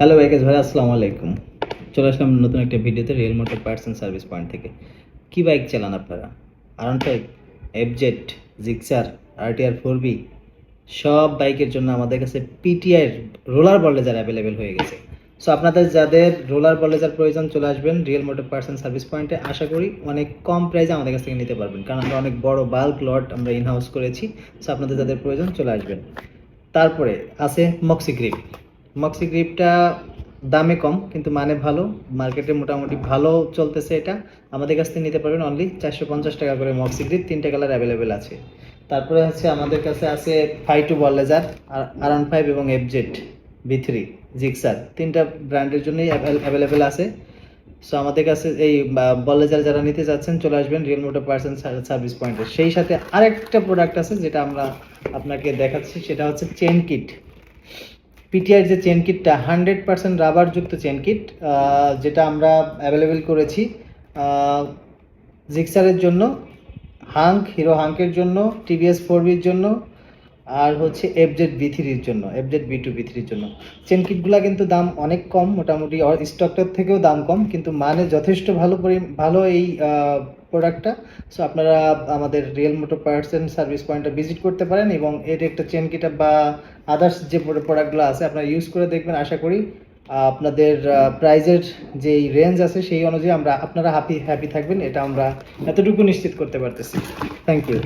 Hello ভাইকে ভাই, আসসালামু আলাইকুম। চলে আসলাম নতুন একটা ভিডিওতে real motor parts and service point থেকে। কি বাইক চালান আপনারা? আরন ফাইভ, এফজেড, জিক্সার, আরটিআর 4বি, সব বাইকের জন্য আমাদের কাছে পিটিআই রোলার বলেজার অ্যাভেলেবেল হয়ে গেছে। সো আপনাদের যাদের রোলার বলেজার প্রয়োজন চলে আসবেন real motor parts and service পয়েন্টে। আশা করি অনেক কম প্রাইসে আমাদের কাছ থেকে নিতে পারবেন, কারণ আমরা অনেক বড় বাল্ক লট আমরা ইনহাউস করেছি। সো আপনাদের যাদের প্রয়োজন চলে আসবেন। তারপরে আছে মক্সি গ্রিপ। মক্সি গ্রিপটা দামে কম কিন্তু মানে ভালো, মার্কেটে মোটামুটি ভালো চলতেছে। এটা আমাদের কাছ থেকে নিতে পারবেন অনলি 450 টাকা করে। মক্সি গ্রিপ 3টে কালার অ্যাভেলেবেল আছে। তারপরে হচ্ছে আমাদের কাছে আছে ফাইটু বলেজার, আরন ফাইভ এবং এফজেড বি3, জিক্সার, 3টা ব্র্যান্ডের জন্যই অ্যাভেলেবেল আছে। সো আমাদের কাছে এই বলেজার যারা নিতে যাচ্ছেন চলে আসবেন real motor parts and service পয়েন্টে। সেই সাথে আরেকটা প্রোডাক্ট আছে যেটা আমরা আপনাকে দেখাচ্ছি, সেটা হচ্ছে চেন কিট। পিটিআর যে চেন কিটটা 100% রাবারযুক্ত চেন কিট, যেটা আমরা অ্যাভেলেবেল করেছি জিক্সারের জন্য, হিরো হাঙ্কের জন্য, টিভিএস 4বির জন্য, আর হচ্ছে এফজেড বি3-র জন্য, এফজেড বি2 বি3-র জন্য। চেন কিটগুলো কিন্তু দাম অনেক কম, মোটামুটি স্টকটার থেকেও দাম কম, কিন্তু মানে যথেষ্ট ভালো এই প্রোডাক্টটা। সো আপনারা আমাদের real motor parts and service পয়েন্টটা ভিজিট করতে পারেন এবং এর একটা চেন কিট বা আদার্স যে প্রোডাক্টগুলো আছে আপনারা ইউজ করে দেখবেন। আশা করি আপনাদের প্রাইজের যেই রেঞ্জ আছে সেই অনুযায়ী আপনারা হ্যাপি থাকবেন, এটা আমরা এতটুকু নিশ্চিত করতে পারতেছি। Thank you.